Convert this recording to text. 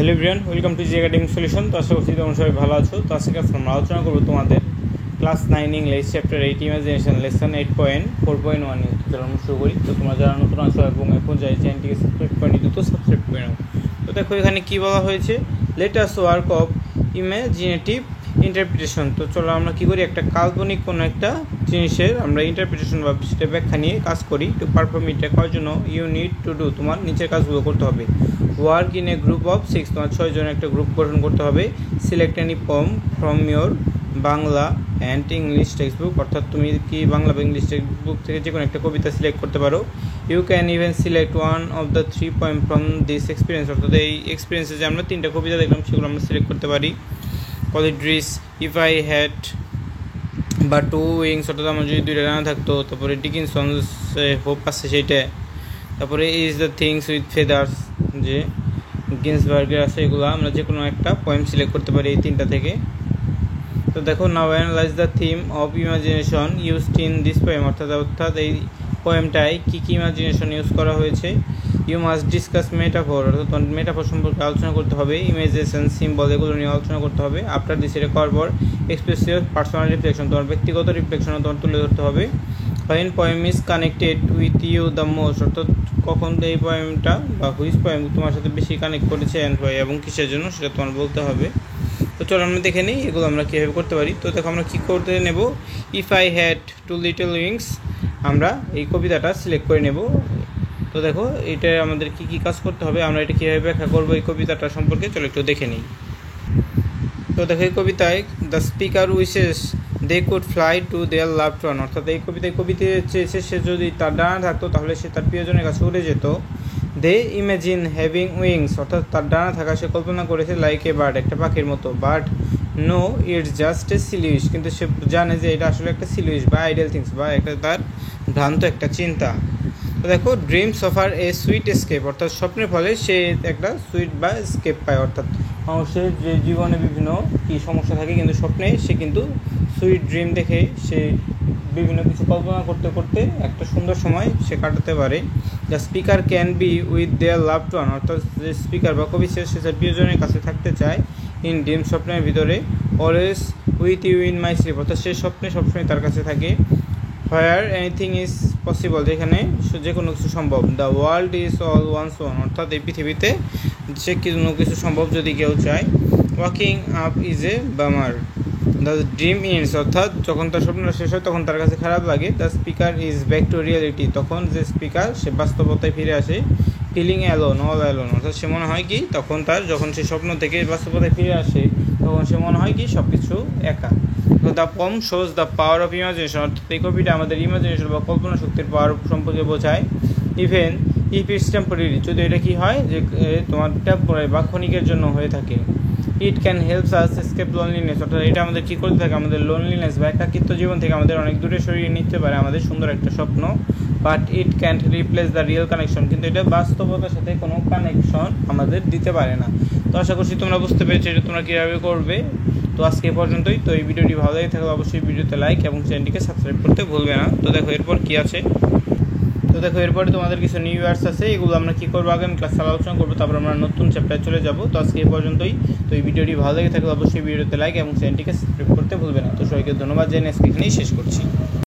Hello everyone, welcome to G academic solution. তো আশা করছি তোমরা সবাই ভালো আছো। তো আজকে আমরা আলোচনা করবো তোমাদের class 9 English chapter 8 imagination lesson 8.4.1 নিয়ে। তো আমরা শুরু করি। তো তোমরা যারা নতুন আছো এবং এখন যাই চ্যানেলটিকে সাবস্ক্রাইব করে নিতে, তো সাবস্ক্রাইব করে নাও। তো দেখো এখানে কী বলা হয়েছে, let us work of imaginative interpretation. তো চলো আমরা কী করি, একটা কাল্পনিক কোনো একটা জিনিসের আমরা ইন্টারপ্রিটেশন বা সেটা ব্যাখ্যা নিয়ে কাজ করি। টু পারফর্ম এটা করার জন্য ইউ নিড টু ডু, তোমার নিচের কাজগুলো করতে হবে। Work in a group of 6, তোমার 6 জনের একটা গ্রুপ গঠন করতে হবে। Select any poem from your Bangla and English textbook, অর্থাৎ তুমি কি বাংলা বা ইংলিশ টেক্সট বুক থেকে যে কোনো একটা কবিতা সিলেক্ট করতে পারো। You can even select one of the 3 poem from this experience, অর্থাৎ এই এক্সপিরিয়েন্সে যে আমরা 3টা কবিতা দেখলাম সেগুলো আমরা সিলেক্ট করতে পারি। পলিড্রিস, ইফ আই হ্যাড বা 2 wings, অর্থাৎ আমার যদি 2টা ডানা থাকতো। তারপরে ডিকিনসন্স হোপ আছে সেইটা। তারপরে is the things with feathers, যে গিন্সবার্গের আছে, এগুলো আমরা যে কোনো একটা পোয়েম সিলেক্ট করতে পারি এই 3টা থেকে। তো দেখো, now analyse the theme of imagination used in this poem, অর্থাৎ এই পোয়েমটায় কী কী ইমাজিনেশন ইউজ করা হয়েছে। ইউ মাস্ট ডিসকাস মেটাফোর, অর্থাৎ মেটাফোর সম্পর্কে আলোচনা করতে হবে। ইমেজেশন, সিম্বল, এগুলো নিয়ে আলোচনা করতে হবে। আফটার দিস এটা করার পর এক্সপ্রেস ইউর পার্সোনাল রিফ্লেকশন, তোমার ব্যক্তিগত রিফ্লেকশন তোমার তুলে ধরতে হবে। When poem is connected with you the most, অর্থাৎ কখন এই পোয়েমটা বা হুইচ পোয়েম তোমার সাথে বেশি কানেক্ট করেছে অ্যান্ড হোয়াই, এবং কিসের জন্য সেটা তোমার বলতে হবে। তো চলো আমরা দেখে নিই এগুলো আমরা কীভাবে করতে পারি। তো দেখো আমরা কী করতে নেব, if I had 2 little wings, আমরা এই কবিতাটা সিলেক্ট করে নেব। তো দেখো এটা আমাদের কী কী কাজ করতে হবে, আমরা এটা কীভাবে ব্যাখ্যা করবো এই কবিতাটা সম্পর্কে, চলো একটু দেখে নিই। তো দেখো এই কবিতায় the speaker wishes they could fly to their loved one, অর্থাৎ এই কবিতা চেয়েছে সে যদি তার ডানা থাকতো তাহলে সে তার প্রিয়জনের কাছে উড়ে যেত। দে ইমেজিন হ্যাভিং উইংস, অর্থাৎ তার ডানা থাকা সে কল্পনা করেছে লাইক এ বার্ড, একটা পাখির মতো। But no, it's just a silly wish, কিন্তু সে জানে যে এটা আসলে একটা সিলি উইশ বা আইডিয়াল থিংস, বা একটা তার ভ্রান্ত একটা চিন্তা। তো দেখো, dreams offer a sweet escape, অর্থাৎ স্বপ্নের ফলে সে একটা সুইট বা স্কেপ পায়, অর্থাৎ মানুষের যে জীবনে বিভিন্ন কী সমস্যা থাকে কিন্তু স্বপ্নে সে কিন্তু সুইট ড্রিম দেখে সে বিভিন্ন কিছু কল্পনা করতে করতে একটা সুন্দর সময় সে কাটাতে পারে। The speaker can be with their loved one, অর্থাৎ যে স্পিকার বা কবি সে তার প্রিয়জনের কাছে থাকতে চায়। ইন ড্রিম, স্বপ্নের ভিতরে। Always with you in my sleep, অর্থাৎ সে স্বপ্নে সবসময় তার কাছে থাকে। হোয়ার এনিথিং ইজ পসিবল, যেখানে যে কোনো কিছু সম্ভব। The world is all one's own, অর্থাৎ এই পৃথিবীতে যে কোনো কিছু সম্ভব যদি কেউ চায়। Waking up is a bummer, the dream ends, অর্থাৎ যখন তার স্বপ্নটা শেষ হয় তখন তার কাছে খারাপ লাগে। The speaker is back to reality, তখন যে স্পিকার সে বাস্তবতায় ফিরে আসে। ফিলিং অ্যালোন, অল অ্যালোন, অর্থাৎ সে মনে হয় কি তখন তার যখন সে স্বপ্ন থেকে বাস্তবতায় ফিরে আসে তখন সে মনে হয় কি সব কিছু একা। The poem shows the power of imagination, অর্থাৎ এই কবিটা আমাদের ইমাজিনেশন বা কল্পনা শক্তির পাওয়ার সম্পর্কে বোঝায়। ইভেন ইফ ইটস টেম্পোরারি, যদি এটা কি হয় যে তোমার টেম্পোরারি বা ক্ষণিকের জন্য হয়ে থাকে। It can helps us escape loneliness, অর্থাৎ এটা আমাদের কী করতে থাকে, আমাদের লোনলিনেস বা একাকিত্ব জীবন থেকে আমাদের অনেক দূরে সরিয়ে নিতে পারে আমাদের সুন্দর একটা স্বপ্ন। But it can't replace the real connection, কিন্তু এটা বাস্তবতার সাথে কোনো কানেকশন আমাদের দিতে পারে না। তো আশা করছি তোমরা বুঝতে পেরেছো এটা তোমরা কীভাবে করবে। তো আজকে এ পর্যন্তই। তো এই ভিডিওটি ভালো লাগে থাকলে অবশ্যই ভিডিওতে লাইক এবং চ্যানেলটিকে সাবস্ক্রাইব করতে ভুলবে না। তো দেখো এরপর কী আছে, তো দেখো এরপরে তোমাদের কিছু নিউ ইয়ার্স আছে, এগুলো আমরা কী করবো আগামী ক্লাসে আলোচনা করবো, তারপর আমরা নতুন চ্যাপ্টারে চলে যাব। তো আজকে এই পর্যন্তই। তো এই ভিডিওটি ভালো লাগে থাকলে অবশ্যই ভিডিওতে লাইক এবং চ্যানেলটিকে সাবস্ক্রাইব করতে ভুলবে না। তো সবাইকে ধন্যবাদ জানিয়ে আজকে এখানেই শেষ করছি।